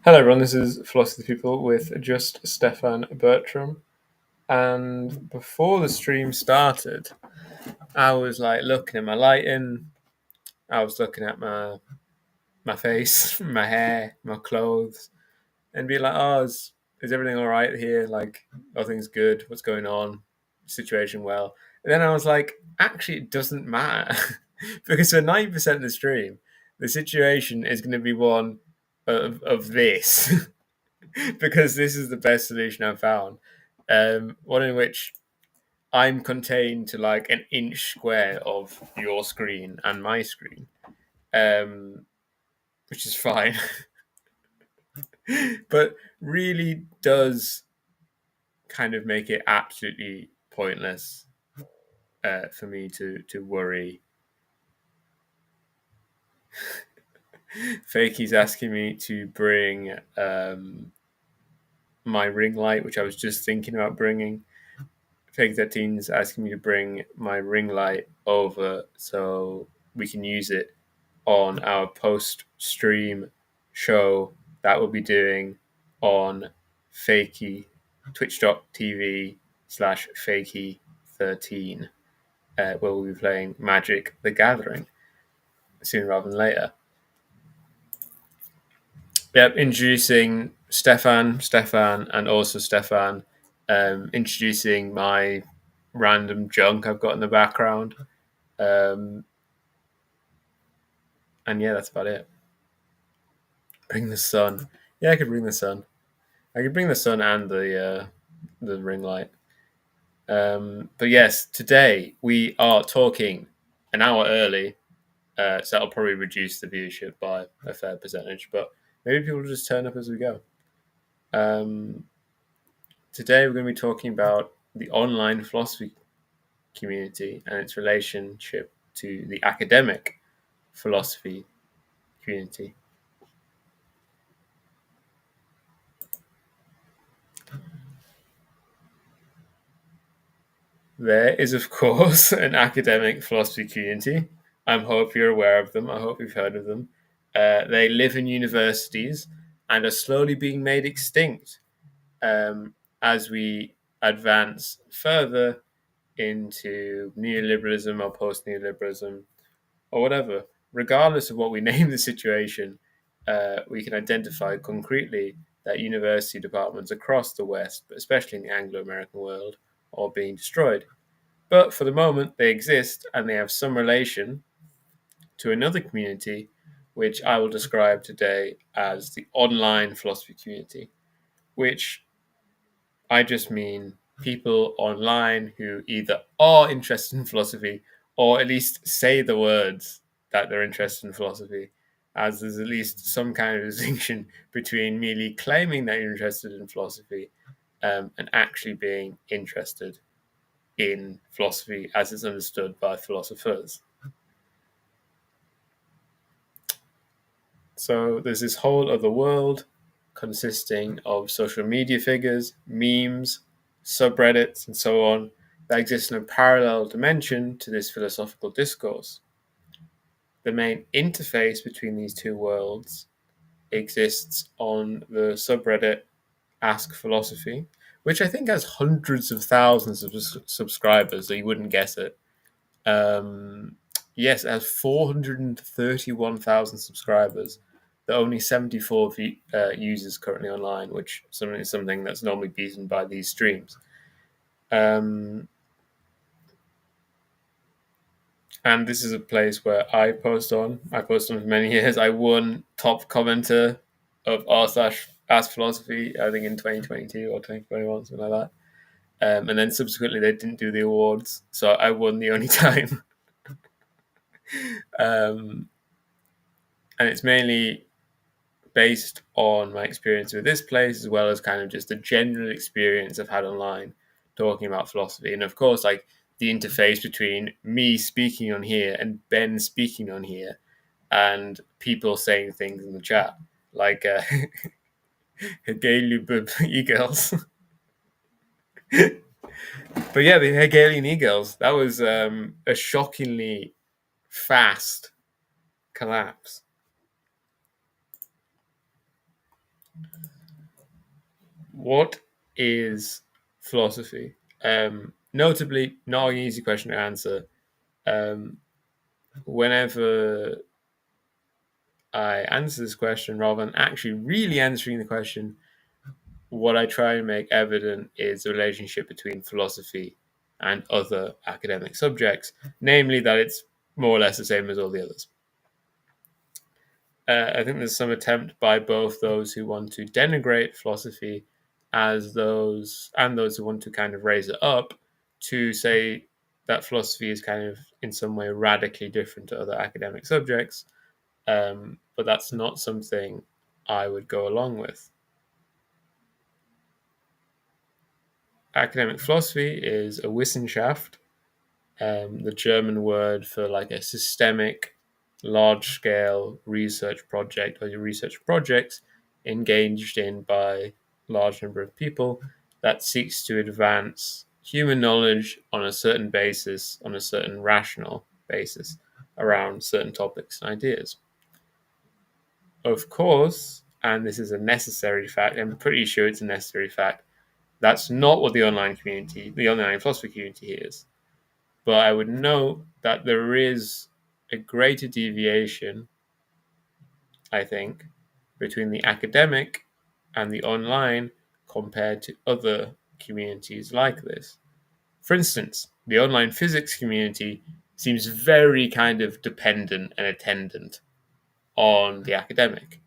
Hello, everyone. This is Philosophy of the People with just Stefan Bertram. And before the stream started, I was like looking at my lighting. I was looking at my face, my hair, my clothes, and be like, "Oh, is everything all right here? Like, are things good? What's going on? Situation well?" And then I was like, "Actually, it doesn't matter because for 90% of the stream, the situation is going to be one of this." Because this is the best solution I've found. One in which I'm contained to like an inch square of your screen and my screen, which is fine, but really does kind of make it absolutely pointless for me to worry. Fakey's asking me to bring my ring light, which I was just thinking about bringing. Fake 13's asking me to bring my ring light over so we can use it on our post stream show that we'll be doing on Fakey, twitch.tv/Fakey13, where we'll be playing Magic the Gathering sooner rather than later. Yep, introducing Stefan, and also Stefan, introducing my random junk I've got in the background. And yeah, that's about it. Bring the sun. Yeah, I could bring the sun. I could bring the sun and the ring light. But yes, today we are talking an hour early, so that'll probably reduce the viewership by a fair percentage. But maybe people will just turn up as we go. Today we're going to be talking about the online philosophy community and its relationship to the academic philosophy community. There is, of course, an academic philosophy community. I hope you're aware of them. I hope you've heard of them. They live in universities and are slowly being made extinct as we advance further into neoliberalism or post neoliberalism or whatever. Regardless of what we name the situation, we can identify concretely that university departments across the West, but especially in the Anglo American world, are being destroyed. But for the moment, they exist and they have some relation to another community, which I will describe today as the online philosophy community, which I just mean people online who either are interested in philosophy or at least say the words that they're interested in philosophy, as there's at least some kind of distinction between merely claiming that you're interested in philosophy and actually being interested in philosophy as it's understood by philosophers. So there's this whole other world consisting of social media figures, memes, subreddits, and so on that exist in a parallel dimension to this philosophical discourse. The main interface between these two worlds exists on the subreddit Ask Philosophy, which I think has hundreds of thousands of subscribers, so you wouldn't guess it. Yes, it has 431,000 subscribers. There are only 74 users currently online, which is something that's normally beaten by these streams. And this is a place where I post on. I posted on for many years. I won top commenter of r/Ask Philosophy, I think in 2022 or 2021, something like that. And then subsequently they didn't do the awards, so I won the only time. And it's mainly based on my experience with this place, as well as kind of just the general experience I've had online talking about philosophy. And of course, like the interface between me speaking on here and Ben speaking on here and people saying things in the chat, like Hegelian e-girls. But yeah, the Hegelian e-girls, that was a shockingly fast collapse. What is philosophy? Notably, not an easy question to answer. Whenever I answer this question, rather than actually really answering the question, what I try and make evident is the relationship between philosophy and other academic subjects, namely that it's more or less the same as all the others. I think there's some attempt by both those who want to denigrate philosophy as those who want to kind of raise it up to say that philosophy is kind of in some way radically different to other academic subjects. But that's not something I would go along with. Academic philosophy is a Wissenschaft, the German word for like a systemic, large-scale research project or research projects engaged in by a large number of people that seeks to advance human knowledge on a certain basis, on a certain rational basis, around certain topics and ideas. Of course, and this is a necessary fact, I'm pretty sure it's a necessary fact, that's not what the online philosophy community is. But I would note that there is a greater deviation, I think, between the academic and the online compared to other communities like this. For instance, the online physics community seems very kind of dependent and attendant on the academic.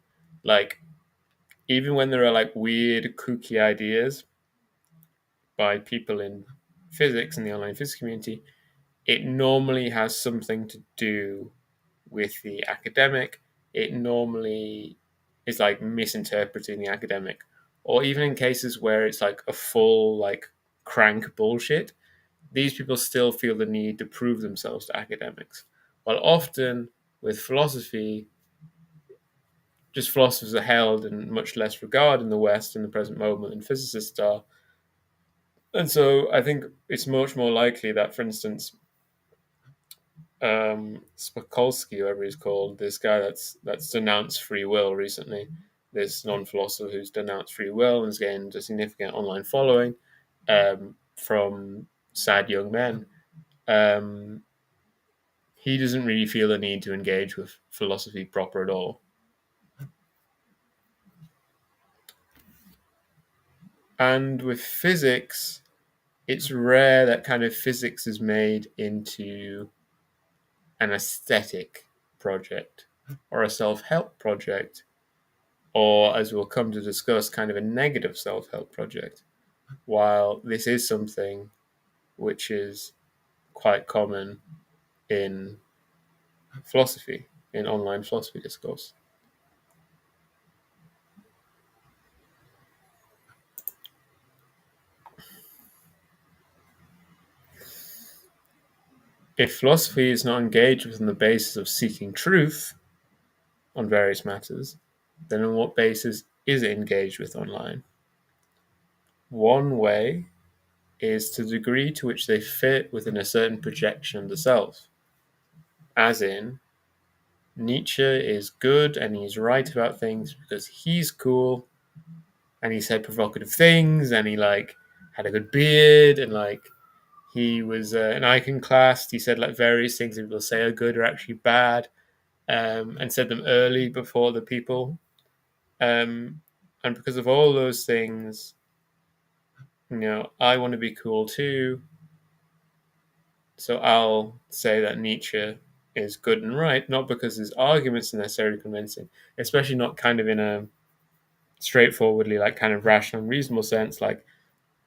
Like, even when there are like weird, kooky ideas by people in physics in the online physics community, it normally has something to do with the academic. It normally is like misinterpreting the academic, or even in cases where it's like a full like crank bullshit, these people still feel the need to prove themselves to academics. While often with philosophy, just philosophers are held in much less regard in the West in the present moment than physicists are. And so I think it's much more likely that, for instance, Spakolsky, whoever he's called, this guy that's denounced free will recently, this non-philosopher who's denounced free will and has gained a significant online following from sad young men. He doesn't really feel the need to engage with philosophy proper at all. And with physics, it's rare that kind of physics is made into an aesthetic project or a self-help project, or as we'll come to discuss, kind of a negative self-help project, while this is something which is quite common in philosophy, in online philosophy discourse. If philosophy is not engaged with on the basis of seeking truth on various matters, then on what basis is it engaged with online? One way is to the degree to which they fit within a certain projection of the self. As in, Nietzsche is good and he's right about things because he's cool and he said provocative things and he like had a good beard and like he was an iconoclast. He said like various things that people say are good are actually bad, and said them early before the people. And because of all those things, I want to be cool too. So I'll say that Nietzsche is good and right, not because his arguments are necessarily convincing, especially not kind of in a straightforwardly like kind of rational and reasonable sense. Like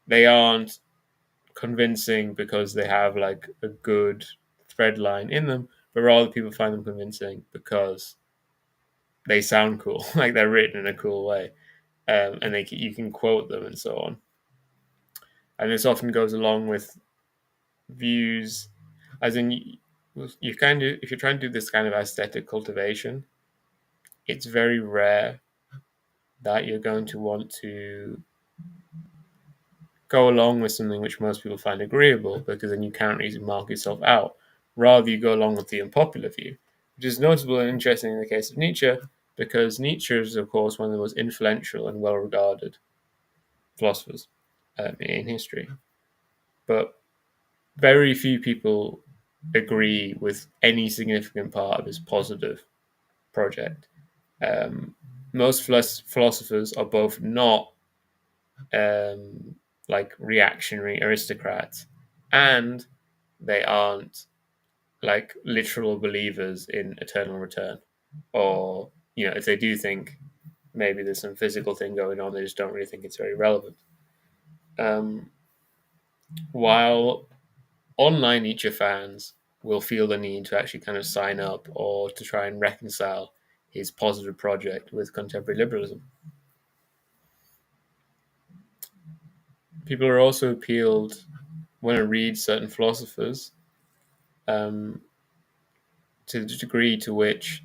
they aren't convincing because they have like a good thread line in them, but rather people find them convincing because they sound cool, like they're written in a cool way, and you can quote them and so on. And this often goes along with views, as in you kind of if you're trying to do this kind of aesthetic cultivation, it's very rare that you're going to want to go along with something which most people find agreeable, because then you can't easily mark yourself out. Rather, you go along with the unpopular view, which is notable and interesting in the case of Nietzsche, because Nietzsche is, of course, one of the most influential and well-regarded philosophers in history. But very few people agree with any significant part of his positive project. Most philosophers are both not like reactionary aristocrats, and they aren't like literal believers in eternal return. Or, if they do think maybe there's some physical thing going on, they just don't really think it's very relevant. While online Nietzsche fans will feel the need to actually kind of sign up or to try and reconcile his positive project with contemporary liberalism. People are also appealed when I read certain philosophers to the degree to which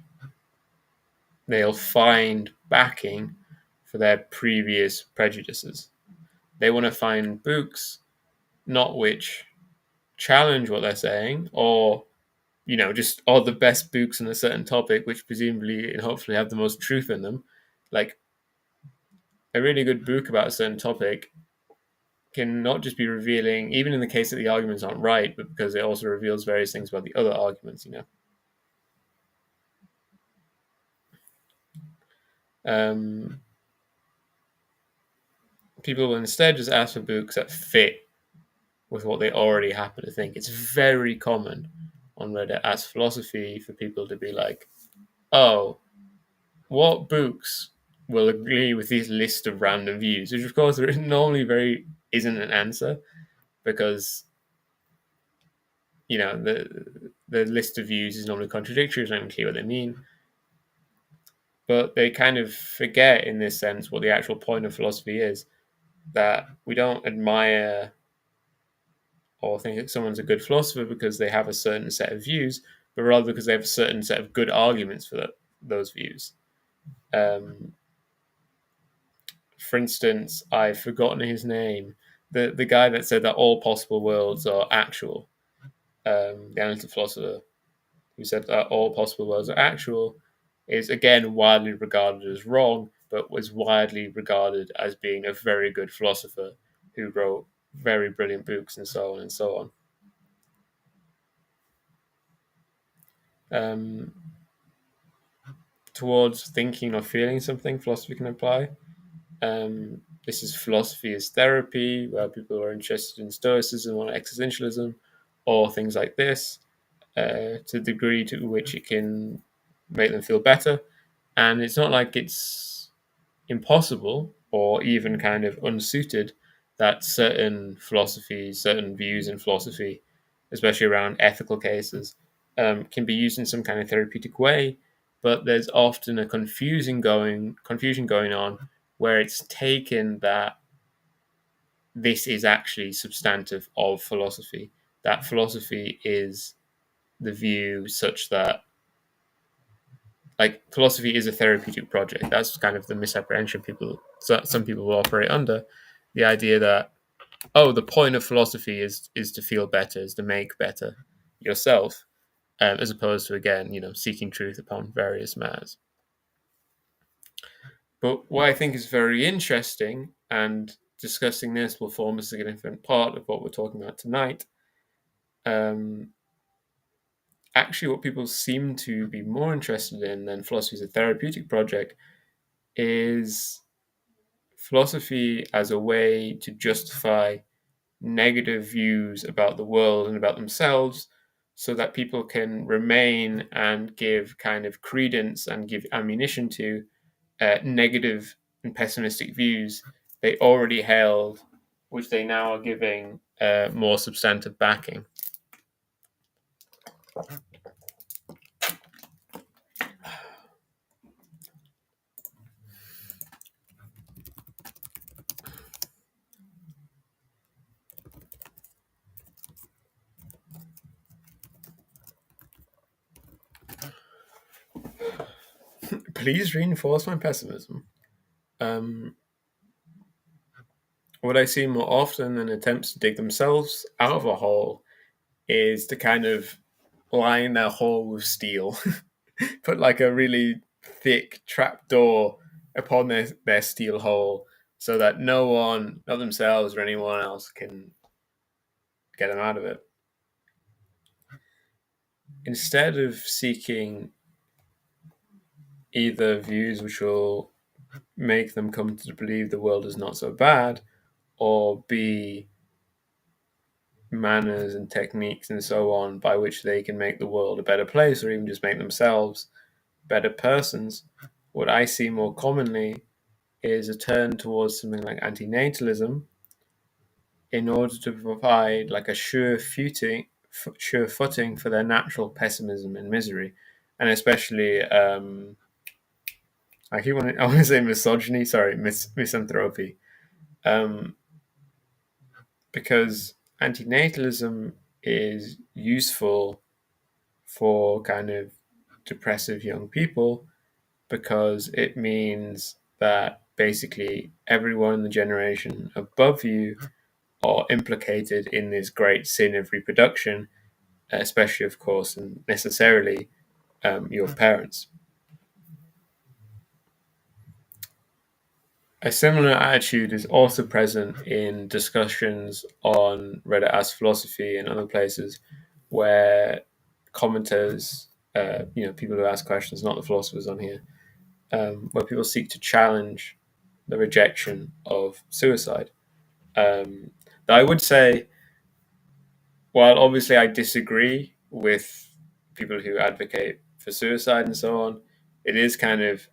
they'll find backing for their previous prejudices. They want to find books not which challenge what they're saying, or just all the best books on a certain topic, which presumably and hopefully have the most truth in them. Like a really good book about a certain topic can not just be revealing, even in the case that the arguments aren't right, but because it also reveals various things about the other arguments. People will instead just ask for books that fit with what they already happen to think. It's very common on Reddit as philosophy for people to be like, oh, what books will agree with this list of random views? Which, of course, there is normally isn't an answer, because the list of views is normally contradictory. It's not even clear what they mean. But they kind of forget, in this sense, what the actual point of philosophy is. That we don't admire or think that someone's a good philosopher because they have a certain set of views, but rather because they have a certain set of good arguments for those views. For instance, I've forgotten his name. The guy that said that all possible worlds are actual. The analytic philosopher who said that all possible worlds are actual is again widely regarded as wrong, but was widely regarded as being a very good philosopher who wrote very brilliant books and so on and so on. Towards thinking or feeling something, philosophy can apply. This is philosophy as therapy, where people are interested in stoicism or existentialism or things like this, to the degree to which it can make them feel better. And it's not like it's impossible or even kind of unsuited that certain philosophies, certain views in philosophy, especially around ethical cases, can be used in some kind of therapeutic way. But there's often a confusion going on, where it's taken that this is actually substantive of philosophy. That philosophy is the view such that, like, philosophy is a therapeutic project. That's kind of the misapprehension some people will operate under. The idea that, oh, the point of philosophy is to feel better, is to make better yourself, as opposed to, again, seeking truth upon various matters. But what I think is very interesting, and discussing this will form a significant part of what we're talking about tonight, actually what people seem to be more interested in than philosophy as a therapeutic project is philosophy as a way to justify negative views about the world and about themselves, so that people can remain and give kind of credence and give ammunition to negative and pessimistic views they already held, which they now are giving more substantive backing. Please reinforce my pessimism. What I see more often than attempts to dig themselves out of a hole is to kind of line their hole with steel. Put like a really thick trapdoor upon their steel hull so that no one, not themselves or anyone else, can get them out of it. Instead of seeking either views which will make them come to believe the world is not so bad, or B, manners and techniques and so on by which they can make the world a better place or even just make themselves better persons, what I see more commonly is a turn towards something like antinatalism in order to provide like a sure footing for their natural pessimism and misery, and especially I want to say misogyny, sorry, misanthropy, um, because antinatalism is useful for kind of depressive young people because it means that basically everyone in the generation above you are implicated in this great sin of reproduction, especially, of course, and necessarily your parents. A similar attitude is also present in discussions on Reddit Ask Philosophy and other places where commenters, people who ask questions, not the philosophers on here, where people seek to challenge the rejection of suicide. I would say, while obviously I disagree with people who advocate for suicide and so on, it is kind of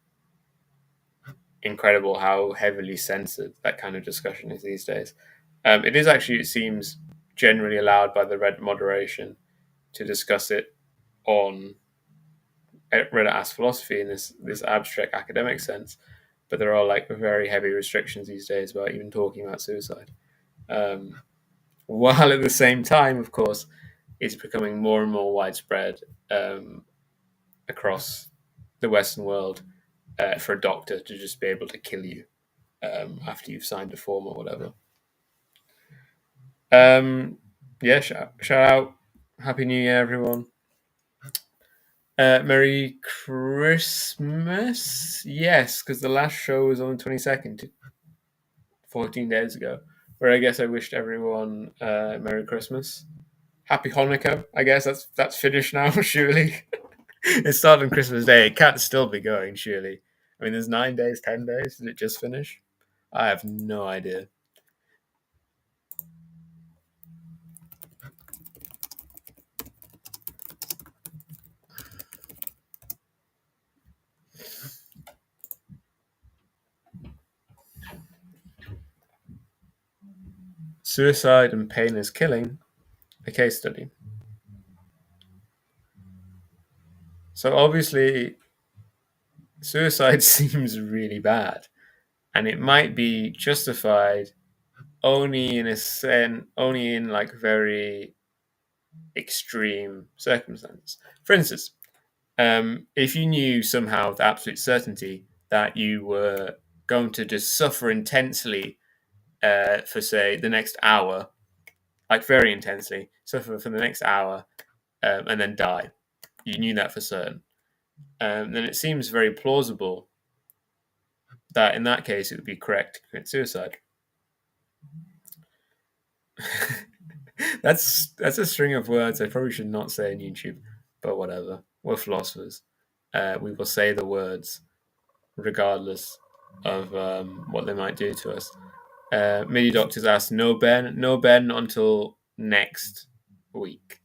incredible how heavily censored that kind of discussion is these days. It is actually, it seems, generally allowed by the Reddit moderation to discuss it on Reddit Ask Philosophy in this abstract academic sense, but there are like very heavy restrictions these days about even talking about suicide. While at the same time, of course, it's becoming more and more widespread across the Western world for a doctor to just be able to kill you after you've signed a form or whatever. Yeah, shout out. Happy New Year, everyone. Merry Christmas. Yes, because the last show was on the 22nd, 14 days ago, where I guess I wished everyone Merry Christmas. Happy Hanukkah. I guess that's finished now, surely. It started on Christmas Day. It can't still be going, surely. I mean, there's 9 days, 10 days. Did it just finish? I have no idea. Suicide and Pain is Killing, a case study. So obviously, suicide seems really bad, and it might be justified only only in like very extreme circumstances. For instance, if you knew somehow with absolute certainty that you were going to just suffer intensely for say the next hour, like very intensely, suffer for the next hour, and then die. You knew that for certain. Then it seems very plausible that in that case it would be correct to commit suicide. that's a string of words I probably should not say on YouTube, but whatever. We're philosophers. We will say the words regardless of what they might do to us. Mini Doctors asked, no Ben until next week.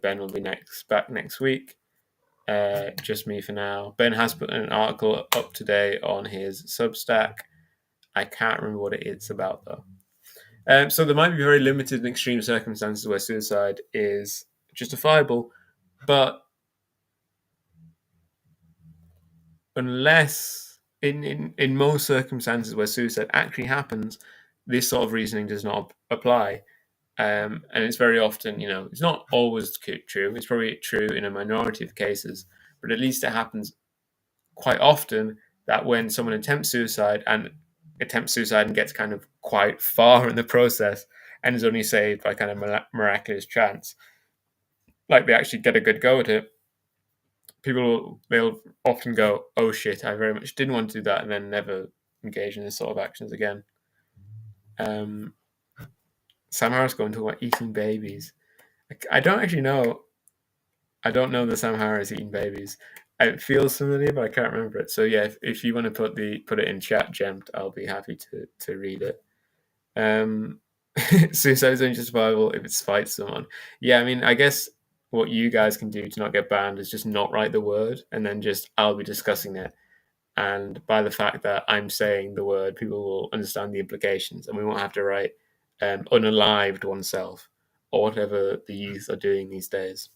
Ben will be back next week. Just me for now. Ben has put an article up today on his Substack. I can't remember what it's about though. So there might be very limited and extreme circumstances where suicide is justifiable, but unless in most circumstances where suicide actually happens, this sort of reasoning does not apply. And it's very often, it's not always true. It's probably true in a minority of cases, but at least it happens quite often that when someone attempts suicide and gets kind of quite far in the process and is only saved by kind of miraculous chance, like they actually get a good go at it, they'll often go, "Oh shit, I very much didn't want to do that," and then never engage in this sort of actions again. Sam Harris going to talk about eating babies. I don't actually know. I don't know that Sam Harris eating babies. It feels familiar, but I can't remember it. So yeah, if you want to put it in chat, Gemt, I'll be happy to read it. Suicide is only justifiable if it spites someone. Yeah, I mean, I guess what you guys can do to not get banned is just not write the word, and then just I'll be discussing it. And by the fact that I'm saying the word, people will understand the implications, and we won't have to write unalived oneself or whatever the youth are doing these days.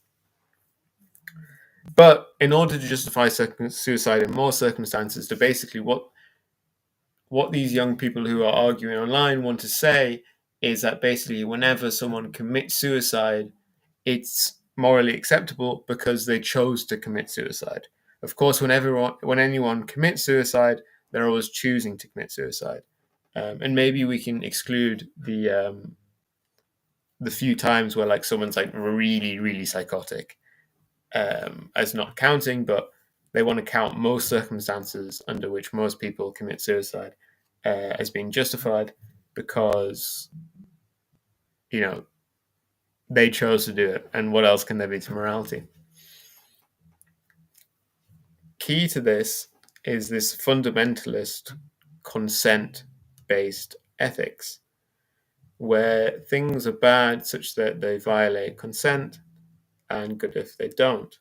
But in order to justify suicide in more circumstances, to basically what these young people who are arguing online want to say is that basically whenever someone commits suicide, it's morally acceptable because they chose to commit suicide. Of course, when anyone commits suicide, they're always choosing to commit suicide. And maybe we can exclude the few times where like someone's like really, really psychotic as not counting, but they want to count most circumstances under which most people commit suicide as being justified because, you know, they chose to do it. And what else can there be to morality? Key to this is this fundamentalist consent-based ethics, where things are bad such that they violate consent and good if they don't.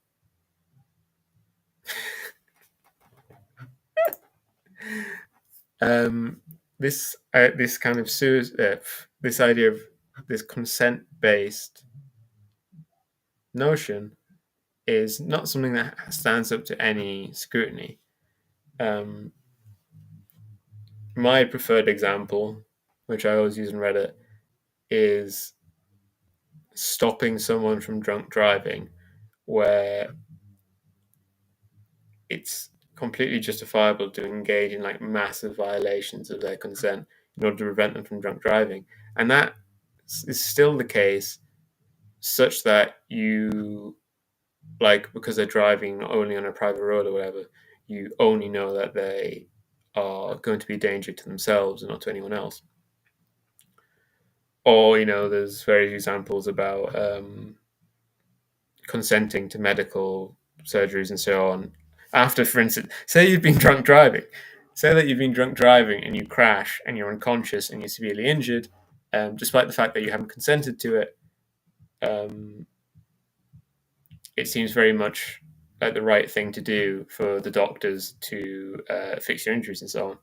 This kind of this idea of this consent-based notion is not something that stands up to any scrutiny. My preferred example, which I always use in Reddit, is stopping someone from drunk driving, where it's completely justifiable to engage in like massive violations of their consent in order to prevent them from drunk driving. And that is still the case, such that you, like, because they're driving only on a private road or whatever, you only know that they are going to be a danger to themselves and not to anyone else. Or, you know, there's various examples about consenting to medical surgeries and so on. After, for instance, say you've been drunk driving. Say that you've been drunk driving and you crash and you're unconscious and you're severely injured, despite the fact that you haven't consented to it. It seems very much like the right thing to do for the doctors to fix your injuries and so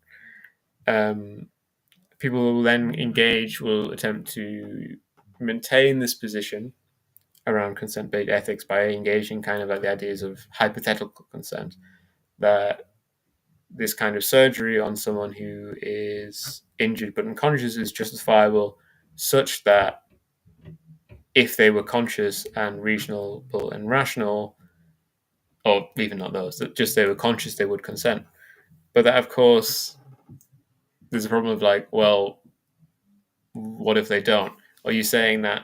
on. People will then will attempt to maintain this position around consent-based ethics by engaging kind of like the ideas of hypothetical consent, that this kind of surgery on someone who is injured but unconscious is justifiable, such that if they were conscious and reasonable and rational, or even not those, that just they were conscious, they would consent. But that, of course, there's a problem of like, well, what if they don't? Are you saying that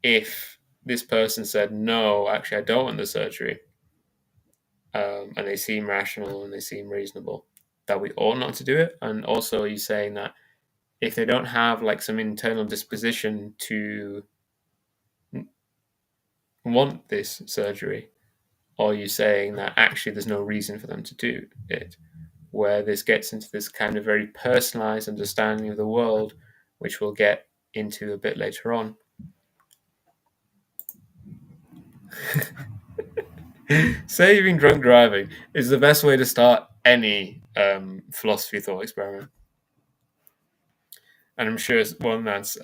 if this person said, no, actually, I don't want the surgery, and they seem rational and they seem reasonable, that we ought not to do it? And also, are you saying that if they don't have like some internal disposition to want this surgery, or are you saying that actually there's no reason for them to do it? Where this gets into this kind of very personalized understanding of the world, which we'll get into a bit later on. Saving drunk driving is the best way to start any philosophy thought experiment. And I'm sure it's one that's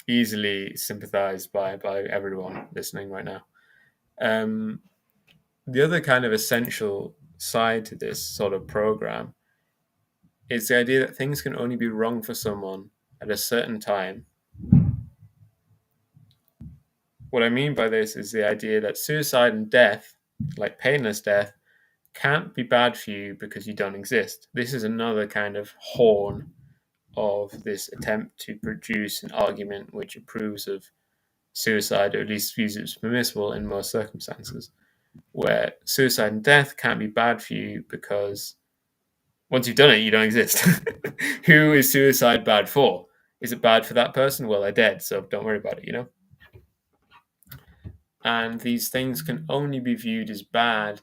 easily sympathized by everyone listening right now. The other kind of essential side to this sort of program is the idea that things can only be wrong for someone at a certain time. What I mean by this is the idea that suicide and death, like painless death, can't be bad for you because you don't exist. This is another kind of horn of this attempt to produce an argument which approves of suicide, or at least views it as permissible in most circumstances. where suicide and death can't be bad for you because once you've done it, you don't exist. Who is suicide bad for? Is it bad for that person? Well, they're dead, so don't worry about it, And these things can only be viewed as bad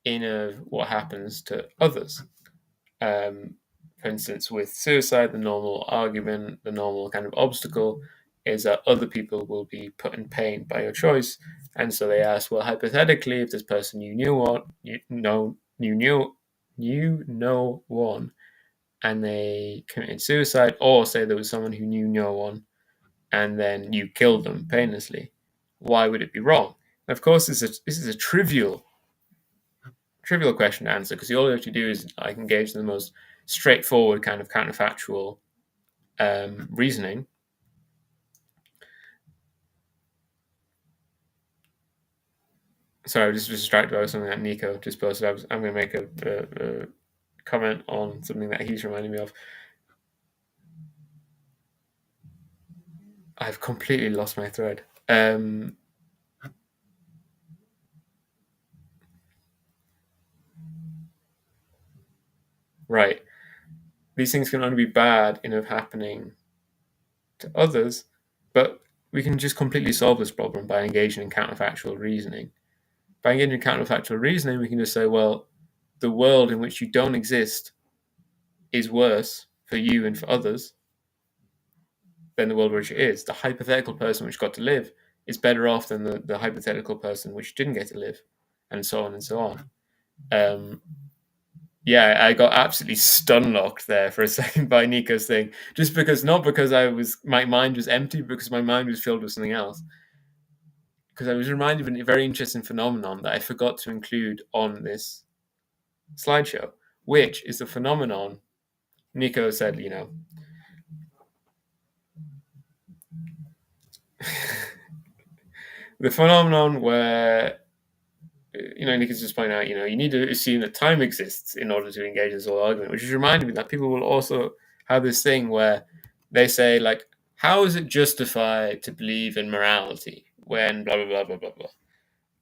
in what happens to others. For instance, with suicide, the normal argument, the normal kind of obstacle is that other people will be put in pain by your choice. And so they ask, well, hypothetically, if this person you know one, and they committed suicide, or say there was someone who knew no one, and then you killed them painlessly, why would it be wrong? And of course, this is a trivial question to answer because all you have to do is engage in the most straightforward kind of counterfactual reasoning. Sorry, I was just distracted by something that Nico just posted. I'm going to make a comment on something that he's reminding me of. I've completely lost my thread. Right. These things can only be bad in of happening to others, but we can just completely solve this problem by engaging in counterfactual reasoning. By engaging in counterfactual reasoning, we can just say, well, the world in which you don't exist is worse for you and for others than the world which it is. The hypothetical person which got to live is better off than the hypothetical person which didn't get to live, and so on and so on. Yeah, I got absolutely stun locked there for a second by Nico's thing, just because not because my mind was empty, because my mind was filled with something else. Because I was reminded of a very interesting phenomenon that I forgot to include on this slideshow, which is the phenomenon Nico said, the phenomenon where Nico's just pointing out, you need to assume that time exists in order to engage in this whole argument, which is reminding me that people will also have this thing where they say, like, how is it justified to believe in morality when blah, blah, blah, blah, blah, blah.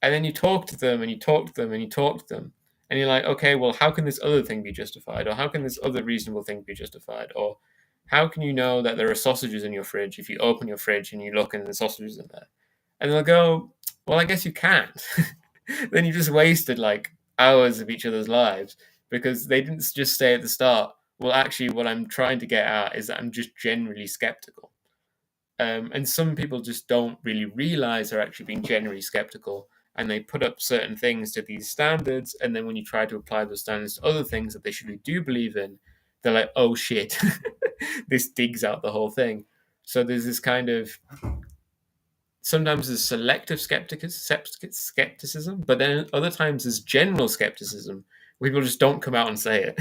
And then you talk to them and you talk to them and you talk to them. And you're like, okay, well, how can this other thing be justified? Or how can this other reasonable thing be justified? Or how can you know that there are sausages in your fridge if you open your fridge and you look and the sausages in there? And they'll go, well, I guess you can't. Then you just wasted like hours of each other's lives because they didn't just say at the start, well, actually, what I'm trying to get at is that I'm just generally skeptical. And some people just don't really realize they're actually being generally skeptical, and they put up certain things to these standards. And then when you try to apply those standards to other things that they surely do believe in, they're like, oh shit, this digs out the whole thing. So there's this kind of sometimes there's selective skepticism, but then other times there's general skepticism. People just don't come out and say it.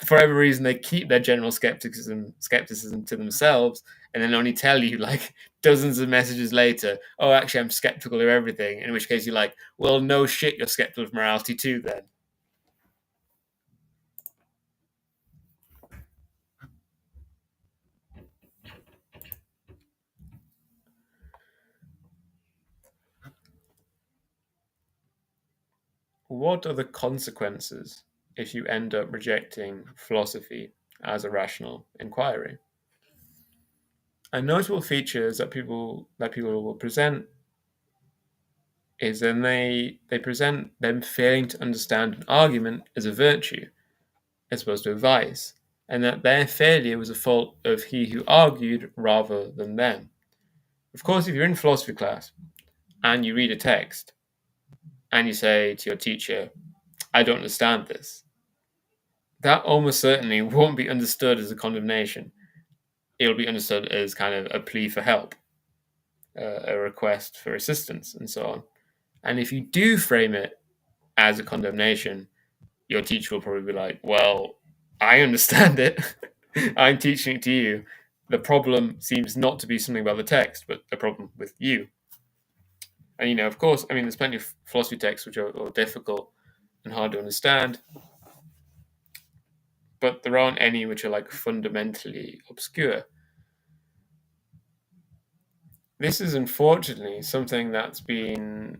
For every reason, they keep their general skepticism to themselves, and then only tell you like dozens of messages later, "Oh, actually, I'm skeptical of everything." In which case, you're like, "Well, no shit, you're skeptical of morality too, then." What are the consequences if you end up rejecting philosophy as a rational inquiry? A notable features that people will present is then they present them failing to understand an argument as a virtue as opposed to a vice, and that their failure was a fault of he who argued rather than them. Of course, if you're in philosophy class and you read a text and you say to your teacher, I don't understand this, that almost certainly won't be understood as a condemnation. It'll be understood as kind of a plea for help, a request for assistance, and so on. And if you do frame it as a condemnation, your teacher will probably be like, well, I understand it. I'm teaching it to you. The problem seems not to be something about the text, but a problem with you. And, of course, there's plenty of philosophy texts which are difficult and hard to understand, but there aren't any which are like fundamentally obscure. This is unfortunately something that's been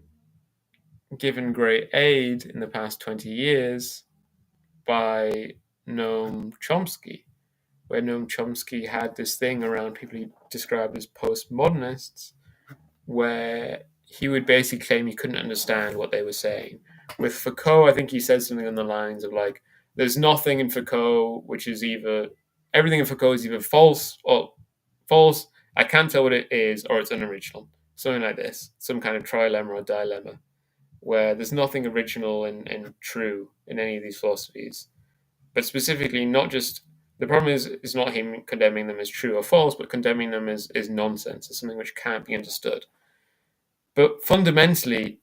given great aid in the past 20 years by Noam Chomsky, where Noam Chomsky had this thing around people he described as postmodernists, where he would basically claim he couldn't understand what they were saying. With Foucault, I think he said something on the lines of like, there's nothing in Foucault which is either, everything in Foucault is either false or false, I can't tell what it is, or it's unoriginal. Something like this, some kind of trilemma or dilemma, where there's nothing original and true in any of these philosophies. But specifically, not just the problem is not him condemning them as true or false, but condemning them as nonsense, as something which can't be understood. But fundamentally,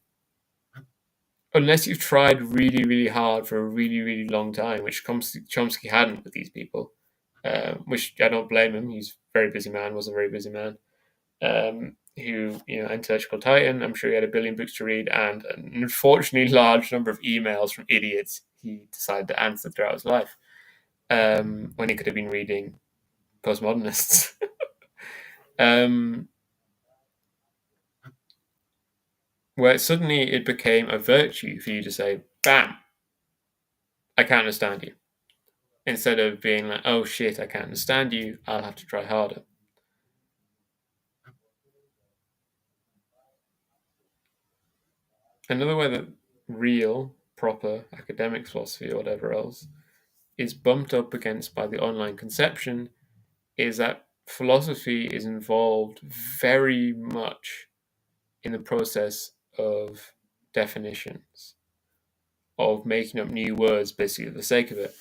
unless you've tried really, really hard for a really, really long time, which Chomsky hadn't with these people, which I don't blame him. He's a very busy man, was a very busy man. Who, intellectual titan. I'm sure he had a billion books to read and an unfortunately large number of emails from idiots he decided to answer throughout his life, when he could have been reading postmodernists. Where suddenly it became a virtue for you to say, bam, I can't understand you. Instead of being like, oh shit, I can't understand you, I'll have to try harder. Another way that real, proper academic philosophy or whatever else is bumped up against by the online conception is that philosophy is involved very much in the process of definitions, of making up new words basically for the sake of it.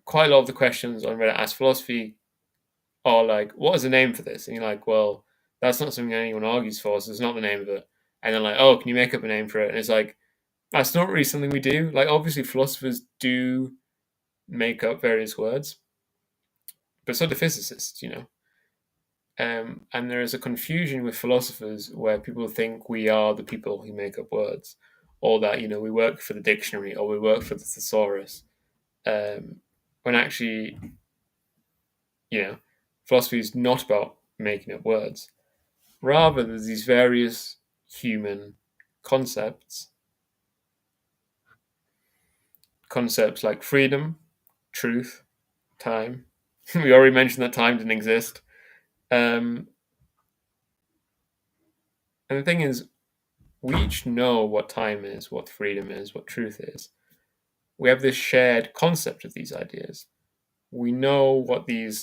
Quite a lot of the questions on Reddit Ask Philosophy are like, what is the name for this? And you're like, well, that's not something anyone argues for, so it's not the name of it. And they're like, oh, can you make up a name for it? And it's like, that's not really something we do. Like, obviously, philosophers do make up various words, but so do physicists, And there is a confusion with philosophers where people think we are the people who make up words, or that, we work for the dictionary or we work for the thesaurus. When actually, philosophy is not about making up words. Rather, there's these various human concepts. Concepts like freedom, truth, time. We already mentioned that time didn't exist. And the thing is, we each know what time is, what freedom is, what truth is. We have this shared concept of these ideas. We know what the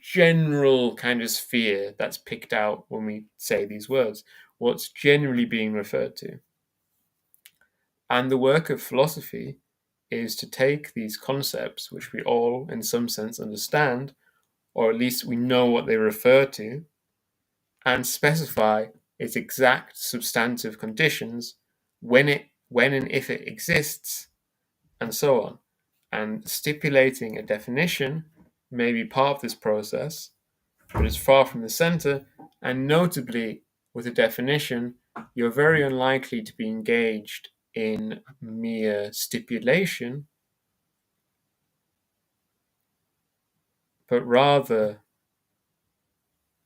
general kind of sphere that's picked out when we say these words, what's generally being referred to. And the work of philosophy is to take these concepts, which we all, in some sense, understand, or at least we know what they refer to, and specify its exact substantive conditions when and if it exists, and so on. And stipulating a definition may be part of this process, but it's far from the center, and notably, with a definition, you're very unlikely to be engaged in mere stipulation, but rather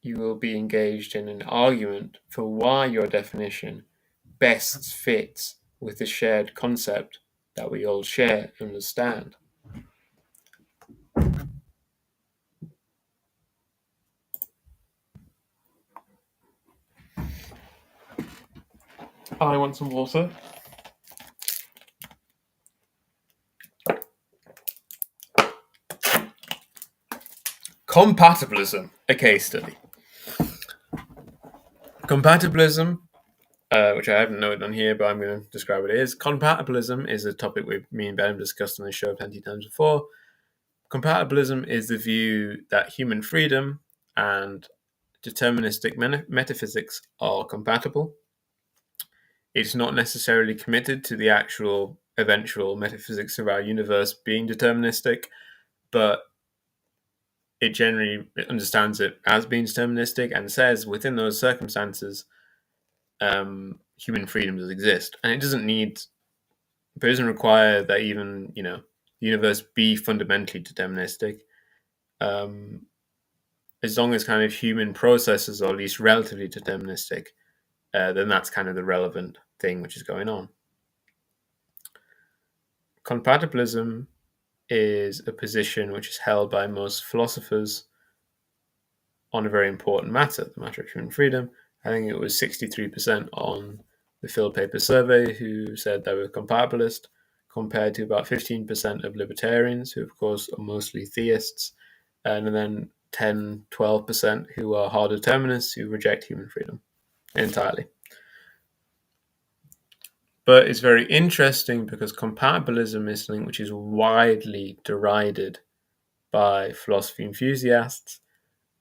you will be engaged in an argument for why your definition best fits with the shared concept that we all share and understand. I want some water. Compatibilism, a case study. Compatibilism, which I haven't noted on here, but I'm going to describe what it is. Compatibilism is a topic me and Ben have discussed on the show plenty of times before. Compatibilism is the view that human freedom and deterministic metaphysics are compatible. It's not necessarily committed to the actual eventual metaphysics of our universe being deterministic, but it generally understands it as being deterministic and says within those circumstances, human freedom does exist. And it doesn't require that even, the universe be fundamentally deterministic. As long as human processes are at least relatively deterministic, then that's kind of the relevant thing which is going on. Compatibilism is a position which is held by most philosophers on a very important matter, the matter of human freedom. I think it was 63% on the Phil Paper survey who said they were compatibilist, compared to about 15% of libertarians, who of course are mostly theists, and then 10-12% who are hard determinists who reject human freedom entirely. But it's very interesting because compatibilism is something which is widely derided by philosophy enthusiasts,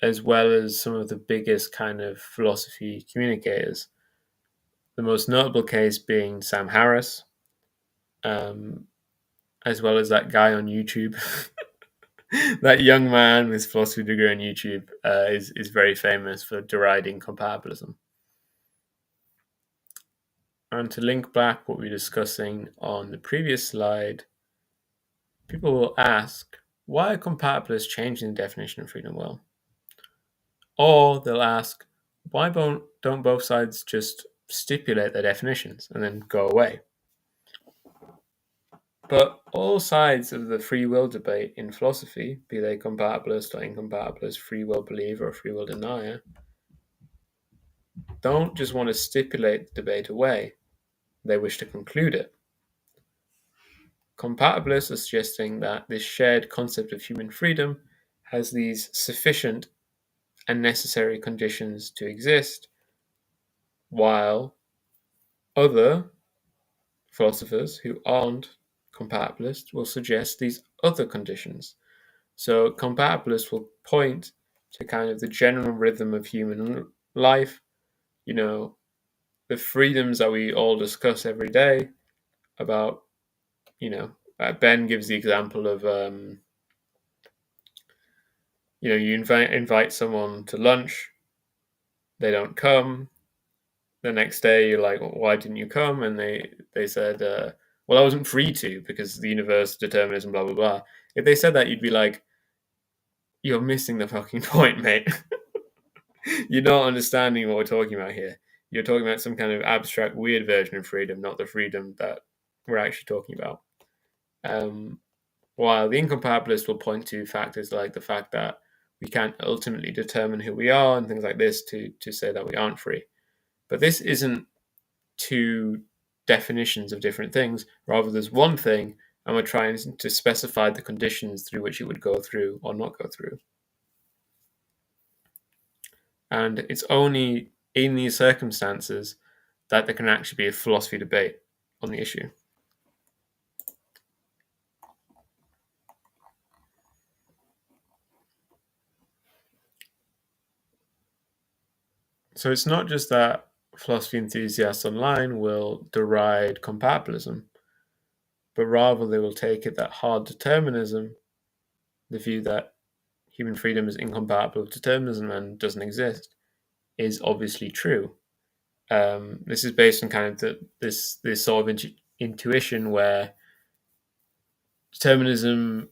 as well as some of the biggest kind of philosophy communicators. The most notable case being Sam Harris, as well as that guy on YouTube. That young man with philosophy degree on YouTube is very famous for deriding compatibilism. And to link back what we were discussing on the previous slide, people will ask, why are compatibilists changing the definition of freedom will? Or they'll ask, why don't both sides just stipulate their definitions and then go away? But all sides of the free will debate in philosophy, be they compatibilist or incompatibilist, free will believer or free will denier, don't just want to stipulate the debate away. They wish to conclude it. Compatibilists are suggesting that this shared concept of human freedom has these sufficient and necessary conditions to exist, while other philosophers who aren't compatibilists will suggest these other conditions. So compatibilists will point to kind of the general rhythm of human life, the freedoms that we all discuss every day about, Ben gives the example of, you invite someone to lunch, they don't come. The next day you're like, well, why didn't you come? And they said, well, I wasn't free to because the universe, determinism, blah, blah, blah. If they said that, you'd be like, you're missing the fucking point, mate. You're not understanding what we're talking about here. You're talking about some kind of abstract, weird version of freedom, not the freedom that we're actually talking about. While the incompatibilists will point to factors like the fact that we can't ultimately determine who we are and things like this to say that we aren't free. But this isn't two definitions of different things. Rather, there's one thing, and we're trying to specify the conditions through which it would go through or not go through. And it's only in these circumstances that there can actually be a philosophy debate on the issue. So it's not just that philosophy enthusiasts online will deride compatibilism, but rather they will take it that hard determinism, the view that human freedom is incompatible with determinism and doesn't exist, is obviously true. This is based on kind of this sort of intuition where determinism,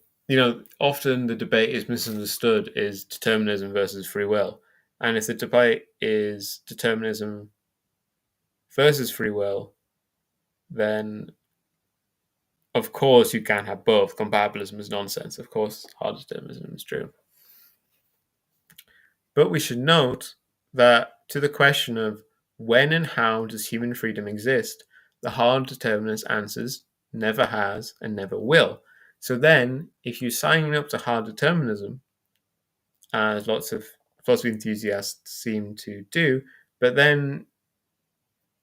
often the debate is misunderstood is determinism versus free will. And if the debate is determinism versus free will, then of course you can't have both. Compatibilism is nonsense. Of course, hard determinism is true. But we should note that to the question of when and how does human freedom exist, the hard determinist answers never has and never will. So then, if you sign up to hard determinism, as lots of philosophy enthusiasts seem to do, but then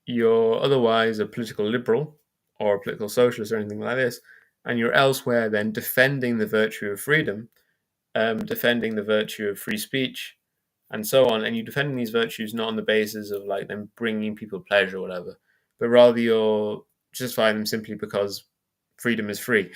you're otherwise a political liberal or a political socialist or anything like this, and you're elsewhere then defending the virtue of freedom, defending the virtue of free speech, and so on, and you're defending these virtues not on the basis of like them bringing people pleasure or whatever, but rather you're justifying them simply because freedom is free.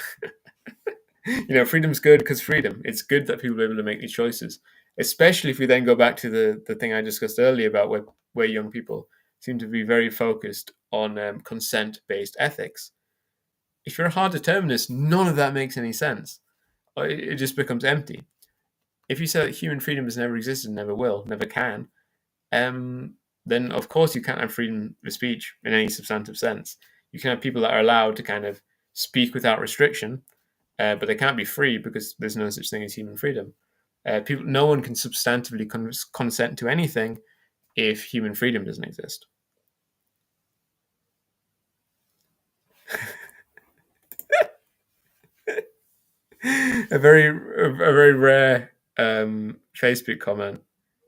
Freedom's good because freedom. It's good that people are able to make these choices, especially if we then go back to the thing I discussed earlier about where young people seem to be very focused on consent-based ethics. If you're a hard determinist, none of that makes any sense. It just becomes empty. If you say that human freedom has never existed, never will, never can, then of course you can't have freedom of speech in any substantive sense. You can have people that are allowed to kind of speak without restriction, but they can't be free because there's no such thing as human freedom. No one can substantively consent to anything if human freedom doesn't exist. a very rare Facebook comment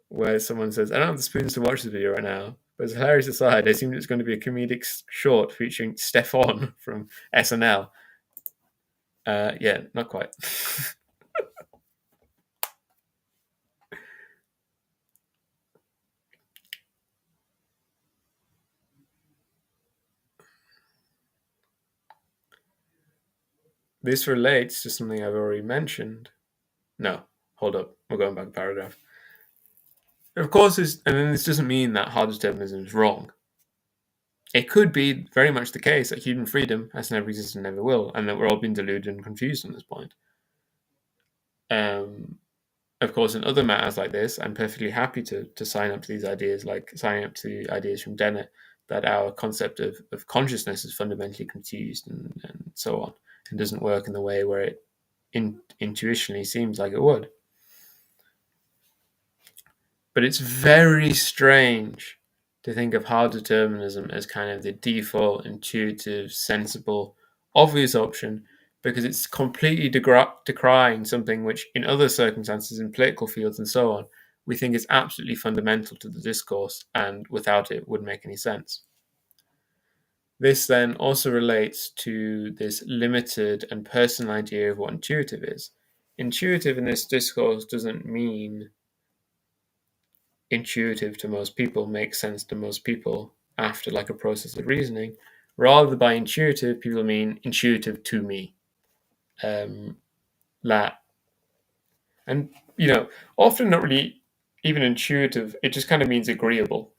where someone says, "I don't have the spoons to watch the video right now, but it's hilarious aside. I assumed it's going to be a comedic short featuring Stefan from SNL." Yeah, not quite. This relates to something I've already mentioned. No, hold up. We're going back a paragraph. Of course, and then this doesn't mean that hard determinism is wrong. It could be very much the case that human freedom has never existed and never will, and that we're all being deluded and confused on this point. Of course, in other matters like this, I'm perfectly happy to sign up to these ideas, like signing up to ideas from Dennett, that our concept of consciousness is fundamentally confused and so on, and doesn't work in the way where it intuitionally seems like it would. But it's very strange to think of hard determinism as kind of the default, intuitive, sensible, obvious option, because it's completely decrying something which, in other circumstances, in political fields and so on, we think is absolutely fundamental to the discourse, and without it wouldn't make any sense. This then also relates to this limited and personal idea of what intuitive is. Intuitive in this discourse doesn't mean intuitive to most people, makes sense to most people after like a process of reasoning. Rather by intuitive, people mean intuitive to me. That and often not really even intuitive. It just kind of means agreeable.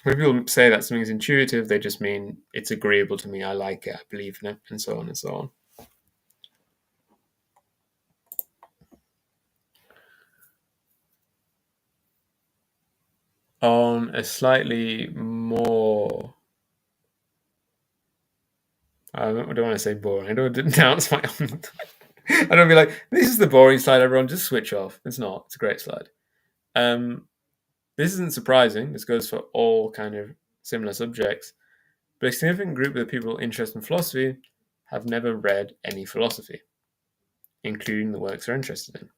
When people say that something's intuitive, they just mean it's agreeable to me. I like it. I believe in it, and so on and so on. On a slightly more, I don't want to say boring. I don't denounce my own. I don't be like, this is the boring slide, everyone. Just switch off. It's not. It's a great slide. This isn't surprising. This goes for all kind of similar subjects. But a significant group of people interested in philosophy have never read any philosophy, including the works they're interested in.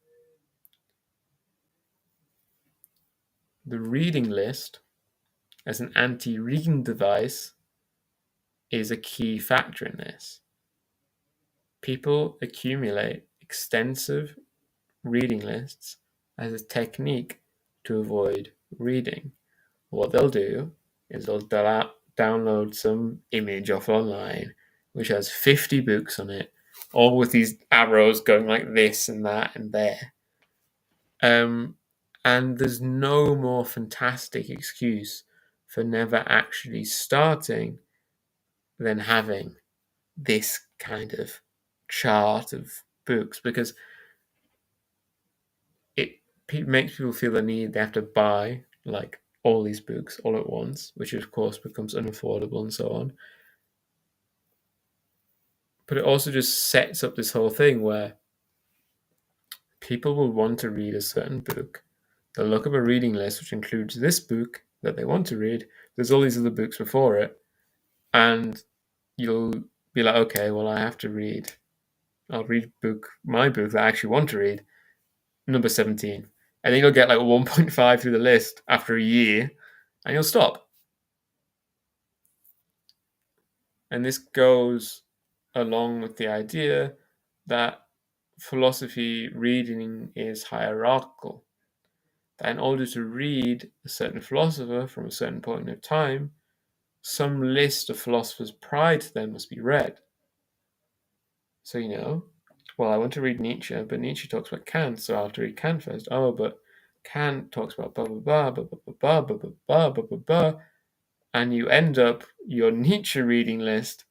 The reading list as an anti-reading device is a key factor in this. People accumulate extensive reading lists as a technique to avoid reading. What they'll do is they'll download some image off online which has 50 books on it, all with these arrows going like this and that and there. And there's no more fantastic excuse for never actually starting than having this kind of chart of books, because it makes people feel the need they have to buy like all these books all at once, which of course becomes unaffordable and so on. But it also just sets up this whole thing where people will want to read a certain book. They'll look up a reading list which includes this book that they want to read. There's all these other books before it, and you'll be like, okay, well, I'll read my book that I actually want to read, number 17. And then you'll get like 1.5 through the list after a year, and you'll stop. And this goes along with the idea that philosophy reading is hierarchical. That in order to read a certain philosopher from a certain point of time, some list of philosophers prior to them must be read. So, well, I want to read Nietzsche, but Nietzsche talks about Kant, so I have to read Kant first. Oh, but Kant talks about blah, blah, blah, blah, blah, blah, blah, blah, blah, blah, blah, blah, and you end up, your Nietzsche reading list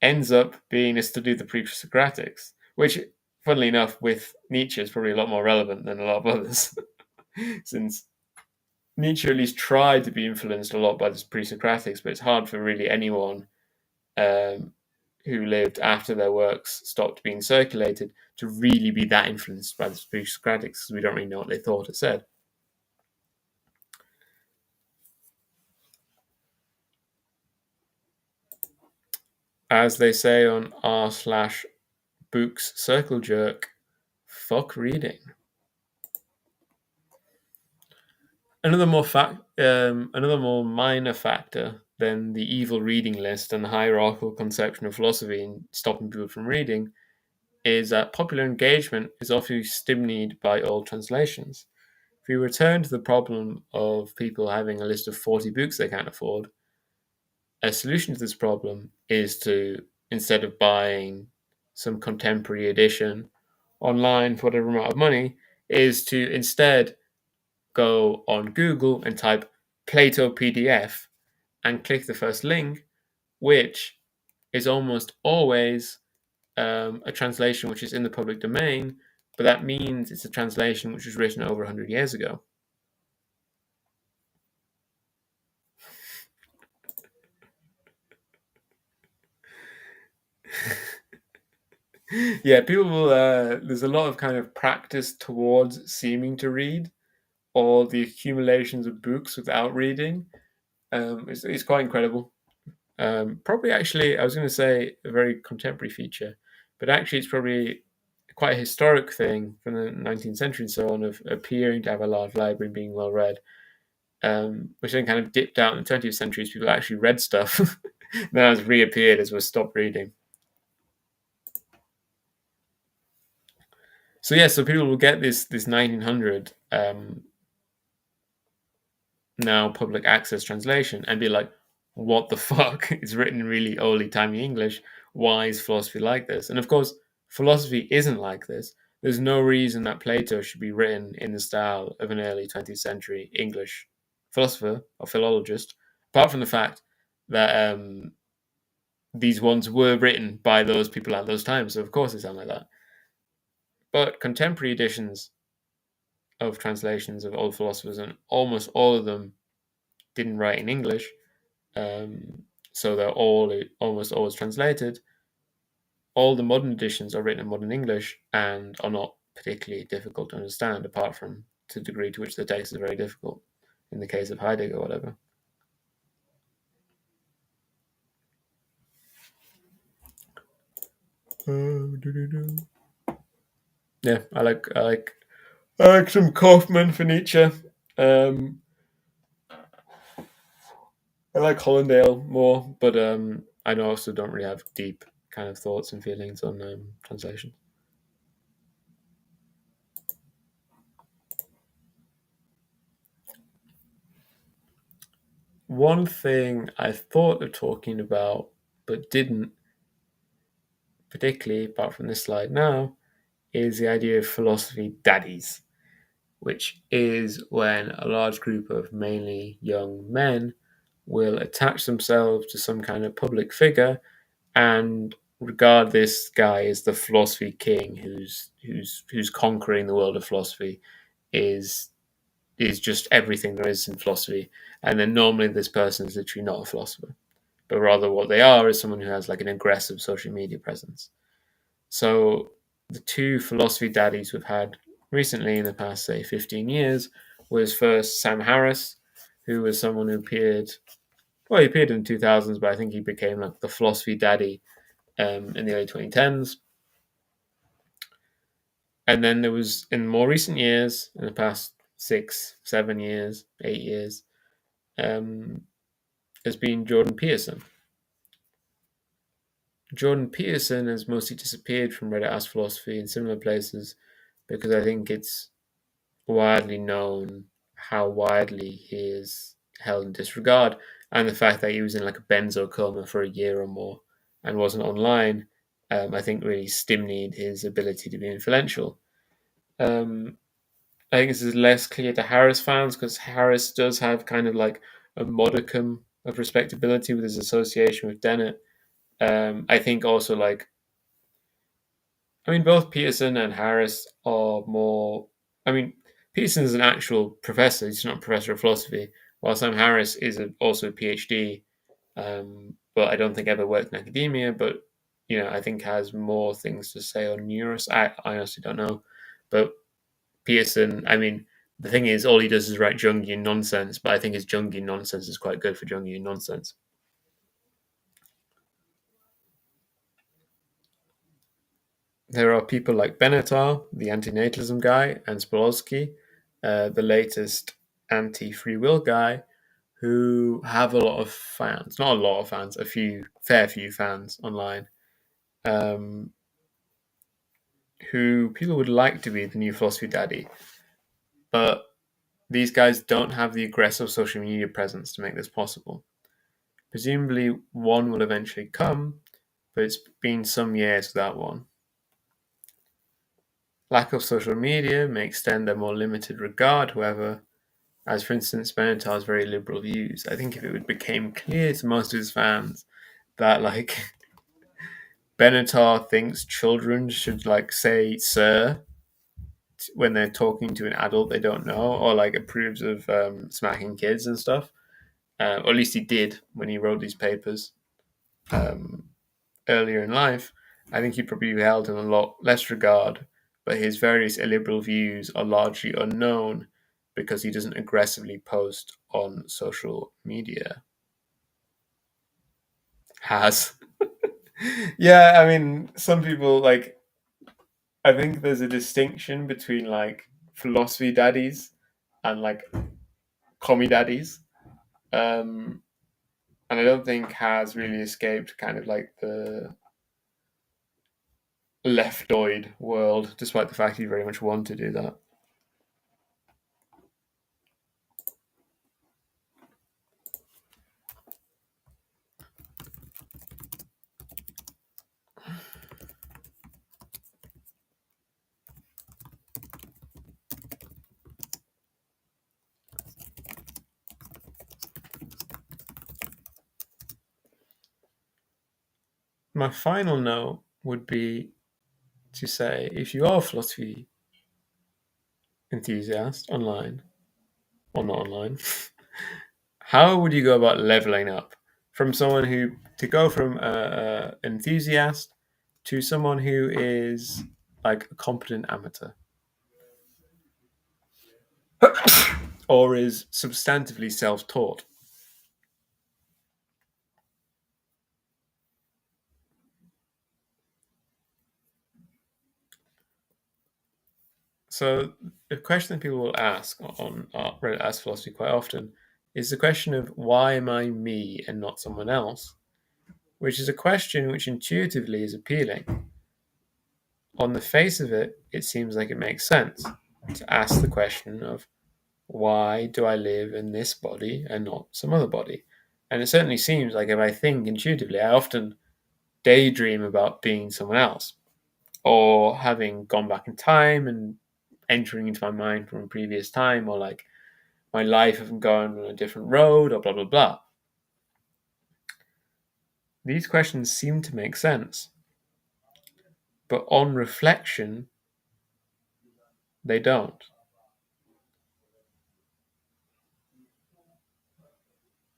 ends up being a study of the pre-Socratics, which, funnily enough, with Nietzsche is probably a lot more relevant than a lot of others, since Nietzsche at least tried to be influenced a lot by the pre-Socratics, but it's hard for really anyone um, who lived after their works stopped being circulated to really be that influenced by the pre-Socratics, because we don't really know what they thought or said. As they say on r/books circle jerk, fuck reading. Another more minor factor than the evil reading list and the hierarchical conception of philosophy in stopping people from reading is that popular engagement is often stymied by old translations. If we return to the problem of people having a list of 40 books they can't afford, a solution to this problem is to, instead of buying some contemporary edition online for whatever amount of money, is to instead go on Google and type Plato PDF and click the first link, which is almost always a translation which is in the public domain, but that means it's a translation which was written over 100 years ago. Yeah, people will. There's a lot of kind of practice towards seeming to read, or the accumulations of books without reading. It's quite incredible. Probably, actually, I was going to say a very contemporary feature, but actually, it's probably quite a historic thing from the 19th century and so on of appearing to have a large library and being well read, which then kind of dipped out in the 20th century as people actually read stuff. Now it's reappeared as we stopped reading. So yeah, so people will get this 1900 now public access translation and be like, what the fuck? It's written in really oldie timey English. Why is philosophy like this? And of course, philosophy isn't like this. There's no reason that Plato should be written in the style of an early 20th century English philosopher or philologist, apart from the fact that these ones were written by those people at those times. So of course they sound like that. But contemporary editions of translations of old philosophers, and almost all of them didn't write in English, so they're all almost always translated. All the modern editions are written in modern English and are not particularly difficult to understand, apart from to the degree to which the text is very difficult, in the case of Heidegger or whatever. Yeah, I like some Kaufman for Nietzsche. Um, I like Hollindale more, but I also don't really have deep kind of thoughts and feelings on translation. One thing I thought of talking about, but didn't particularly, apart from this slide now, is the idea of philosophy daddies, which is when a large group of mainly young men will attach themselves to some kind of public figure and regard this guy as the philosophy king who's conquering the world of philosophy, is just everything there is in philosophy. And then normally this person is literally not a philosopher, but rather what they are is someone who has like an aggressive social media presence. So the two philosophy daddies we've had recently in the past, say, 15 years was first Sam Harris, who was someone who appeared, well, he appeared in the 2000s, but I think he became like the philosophy daddy in the early 2010s. And then there was, in more recent years, in the past 6, 7 years, 8 years, has been Jordan Peterson. Jordan Peterson has mostly disappeared from Reddit Ask Philosophy and similar places because I think it's widely known how widely he is held in disregard, and the fact that he was in like a benzo coma for a year or more and wasn't online, I think really stymied his ability to be influential. Um, I think this is less clear to Harris fans because Harris does have kind of like a modicum of respectability with his association with Dennett. I think also like, I mean, both Peterson and Harris are more. I mean, Peterson's an actual professor. He's not a professor of philosophy, while Sam Harris is also a PhD, but I don't think ever worked in academia. But I think has more things to say on neuroscience. I honestly don't know, but Peterson. I mean, the thing is, all he does is write Jungian nonsense. But I think his Jungian nonsense is quite good for Jungian nonsense. There are people like Benatar, the antinatalism guy, and Spolsky, the latest anti-free will guy, who have a lot of fans. Not a lot of fans, fair few fans online, um, who people would like to be the new philosophy daddy. But these guys don't have the aggressive social media presence to make this possible. Presumably, one will eventually come, but it's been some years without one. Lack of social media may extend their more limited regard, however, as for instance, Benatar's very liberal views. I think if it became clear to most of his fans that, like, Benatar thinks children should, like, say "sir" when they're talking to an adult they don't know, or like approves of smacking kids and stuff, or at least he did when he wrote these papers um, earlier in life, I think he'd probably be held in a lot less regard, but his various illiberal views are largely unknown because he doesn't aggressively post on social media. Has. Yeah, I mean, some people, like, I think there's a distinction between, like, philosophy daddies and, like, commie daddies. And I don't think has really escaped kind of like the leftoid world, despite the fact he very much wanted to do that. My final note would be to say if you are a philosophy enthusiast online or not online, how would you go about leveling up from someone who to go from enthusiast to someone who is like a competent amateur or is substantively self-taught? So the question that people will ask on Reddit Ask Philosophy quite often is the question of why am I me and not someone else? Which is a question which intuitively is appealing. On the face of it, it seems like it makes sense to ask the question of why do I live in this body and not some other body? And it certainly seems like if I think intuitively, I often daydream about being someone else or having gone back in time and entering into my mind from a previous time, or like my life of going on a different road, or blah blah blah. These questions seem to make sense, but on reflection, they don't.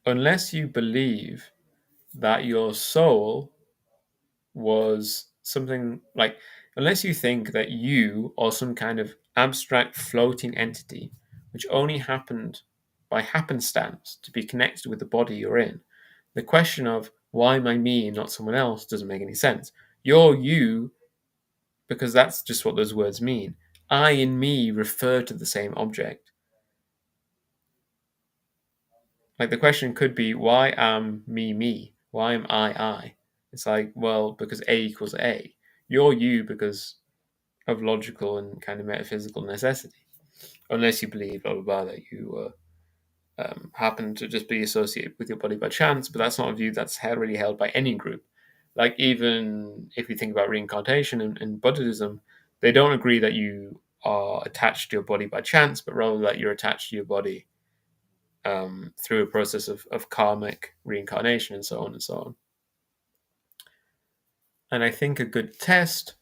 Unless you believe that your soul was something like, unless you think that you are some kind of abstract floating entity which only happened by happenstance to be connected with the body you're in, the question of why am I me and not someone else doesn't make any sense. You're you because that's just what those words mean. I and me refer to the same object. Like the question could be, why am me me? Why am I? It's like, well, because A equals A. You're you because of logical and kind of metaphysical necessity. Unless you believe, blah, blah, blah, that you happen to just be associated with your body by chance, but that's not a view that's really held by any group. Like, even if you think about reincarnation and Buddhism, they don't agree that you are attached to your body by chance, but rather that you're attached to your body through a process of karmic reincarnation and so on and so on. And I think a good test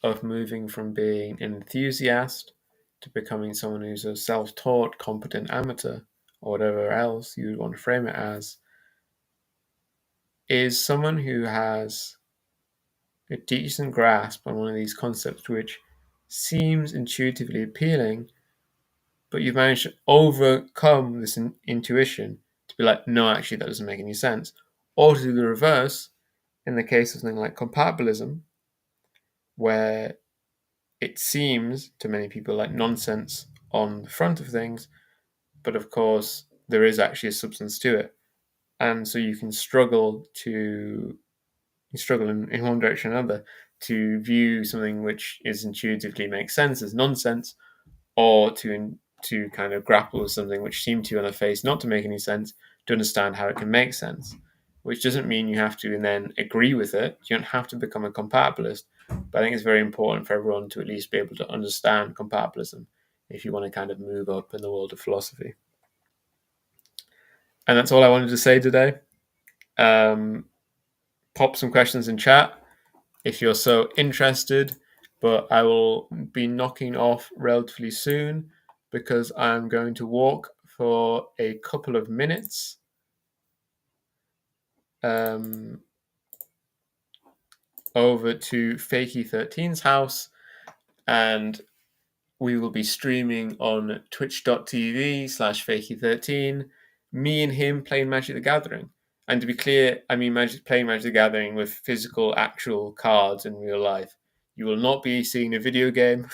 of moving from being an enthusiast to becoming someone who's a self-taught, competent amateur, or whatever else you would want to frame it as, is someone who has a decent grasp on one of these concepts which seems intuitively appealing, but you've managed to overcome this intuition to be like, no, actually, that doesn't make any sense. Or to do the reverse, in the case of something like compatibilism, where it seems to many people like nonsense on the front of things, but of course, there is actually a substance to it. And so you can struggle in one direction or another to view something which is intuitively makes sense as nonsense, or to kind of grapple with something which seemed to you on the face not to make any sense, to understand how it can make sense. Which doesn't mean you have to then agree with it. You don't have to become a compatibilist, but I think it's very important for everyone to at least be able to understand compatibilism if you want to kind of move up in the world of philosophy. And that's all I wanted to say today. Pop some questions in chat if you're so interested, but I will be knocking off relatively soon because I'm going to walk for a couple of minutes. Over to Fakey13's house, and we will be streaming on twitch.tv/Fakey13, me and him playing Magic the Gathering. And to be clear, I mean playing Magic the Gathering with physical, actual cards in real life. You will not be seeing a video game.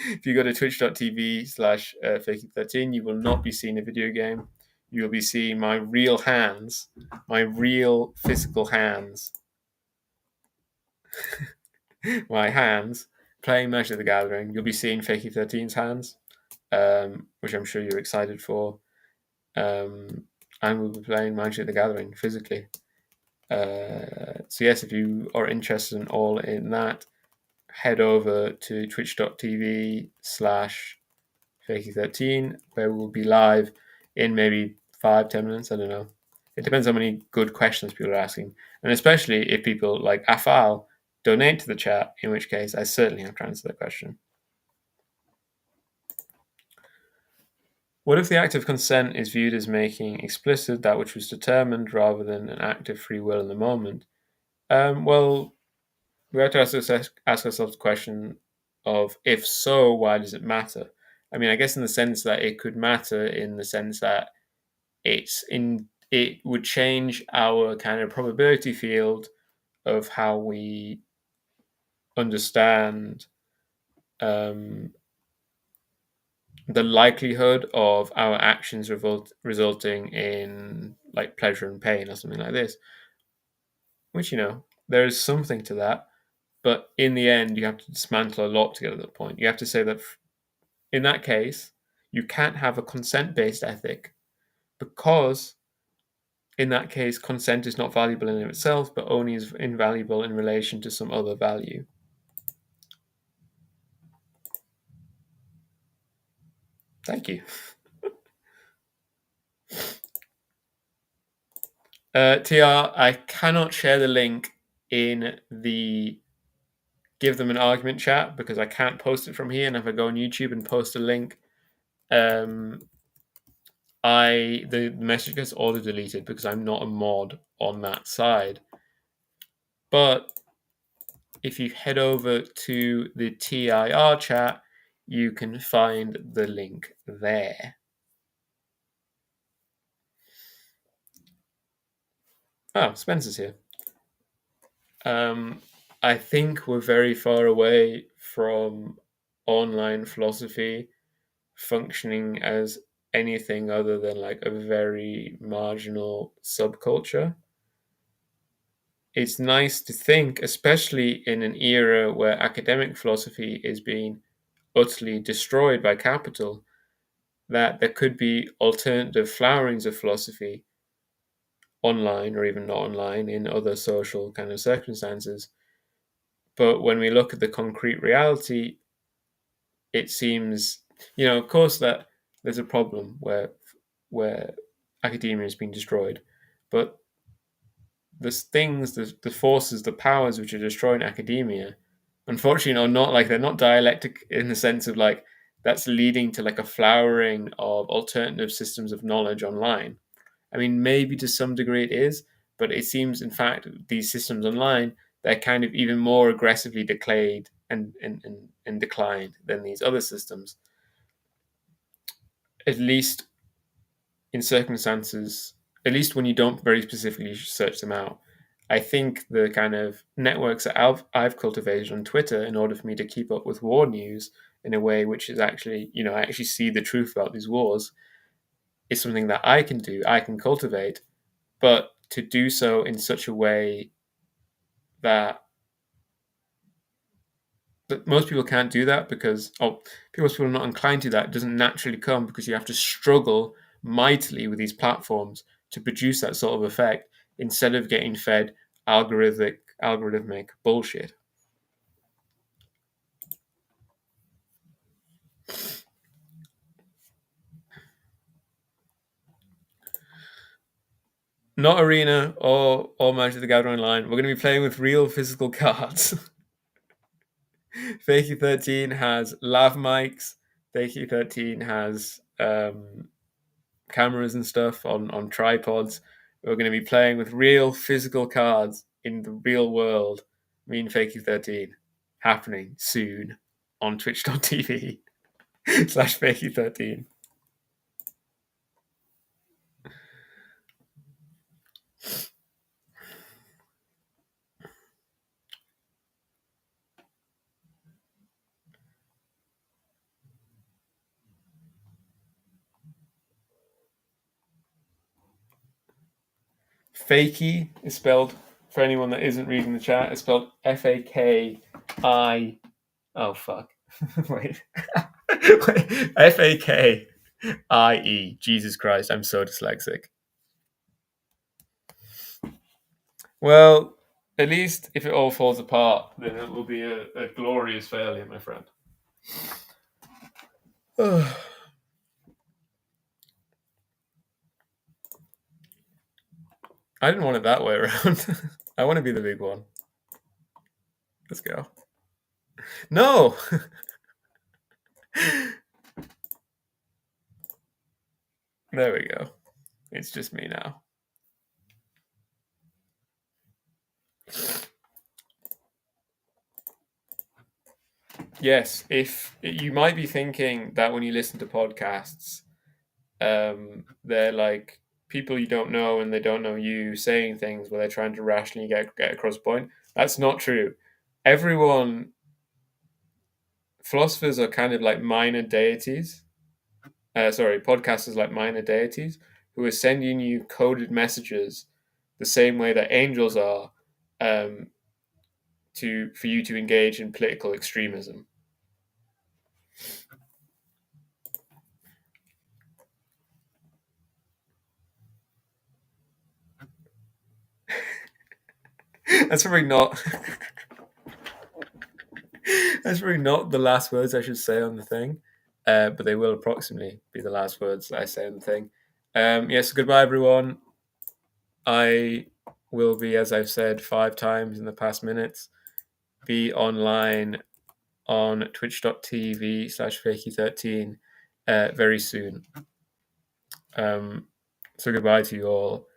If you go to twitch.tv/Fakey13, you will not be seeing a video game. You will be seeing my real hands, my real physical hands, my hands playing Magic the Gathering. You'll be seeing Fakey13's hands, which I'm sure you're excited for. And we'll be playing Magic the Gathering physically. So yes, if you are interested in all in that, head over to twitch.tv/Fakey13, where we'll be live in maybe 5-10 minutes. I don't know. It depends how many good questions people are asking. And especially if people like Afal donate to the chat, in which case I certainly have to answer that question. What if the act of consent is viewed as making explicit that which was determined rather than an act of free will in the moment? Well, we have to ask ourselves the question of, if so, why does it matter? I mean, I guess in the sense that it could matter in the sense that it would change our kind of probability field of how we understand the likelihood of our actions resulting in like pleasure and pain or something like this. Which, there is something to that. But in the end, you have to dismantle a lot to get to that point. You have to say that in that case, you can't have a consent-based ethic because in that case, consent is not valuable in itself, but only is invaluable in relation to some other value. Thank you. TR, I cannot share the link in the Give Them an Argument chat because I can't post it from here. And if I go on YouTube and post a link, the message gets auto-deleted because I'm not a mod on that side. But if you head over to the TIR chat, you can find the link there. Oh, Spencer's here. I think we're very far away from online philosophy functioning as anything other than like a very marginal subculture. It's nice to think, especially in an era where academic philosophy is being utterly destroyed by capital, that there could be alternative flowerings of philosophy online or even not online in other social kind of circumstances. But when we look at the concrete reality, it seems, of course, that there's a problem where academia is being destroyed, but the things, the forces, the powers which are destroying academia, unfortunately, are not like, they're not dialectic in the sense of like that's leading to like a flowering of alternative systems of knowledge online. I mean, maybe to some degree it is, but it seems, in fact, these systems online, they're kind of even more aggressively decayed and declined than these other systems, at least in circumstances, at least when you don't very specifically search them out. I think the kind of networks that I've cultivated on Twitter in order for me to keep up with war news in a way which is actually, I actually see the truth about these wars is something that I can do, I can cultivate, but to do so in such a way that most people can't do that because most people are not inclined to that. It doesn't naturally come because you have to struggle mightily with these platforms to produce that sort of effect instead of getting fed algorithmic bullshit. Not Arena or Magic the Gathering Online. We're going to be playing with real physical cards. Fakey 13 has lav mics. Fakey 13 has cameras and stuff on tripods. We're going to be playing with real physical cards in the real world. Me and Fakey 13 happening soon on twitch.tv slash Fakey 13. Fakey is spelled, for anyone that isn't reading the chat, it's spelled F-A-K-I. Oh, fuck. Wait. F-A-K-I-E. Jesus Christ, I'm so dyslexic. Well, at least if it all falls apart, then it will be a glorious failure, my friend. I didn't want it that way around. I want to be the big one. Let's go. No! There we go. It's just me now. Yes, if you might be thinking that when you listen to podcasts, they're like people you don't know and they don't know you saying things where they're trying to rationally get across a point. That's not true. Philosophers are kind of like minor deities. Podcasters like minor deities who are sending you coded messages the same way that angels are for you to engage in political extremism. That's probably not. That's probably not the last words I should say on the thing, but they will approximately be the last words that I say on the thing. Yes, goodbye, everyone. I will be, as I've said 5 times in the past minutes, be online on twitch.tv slash fakey13 very soon. So goodbye to you all.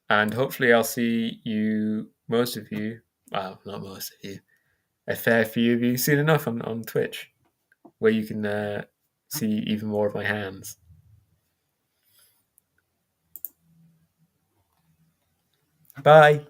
And hopefully I'll see you, most of you, well, not most of you, a fair few of you soon enough on Twitch, where you can see even more of my hands. Bye.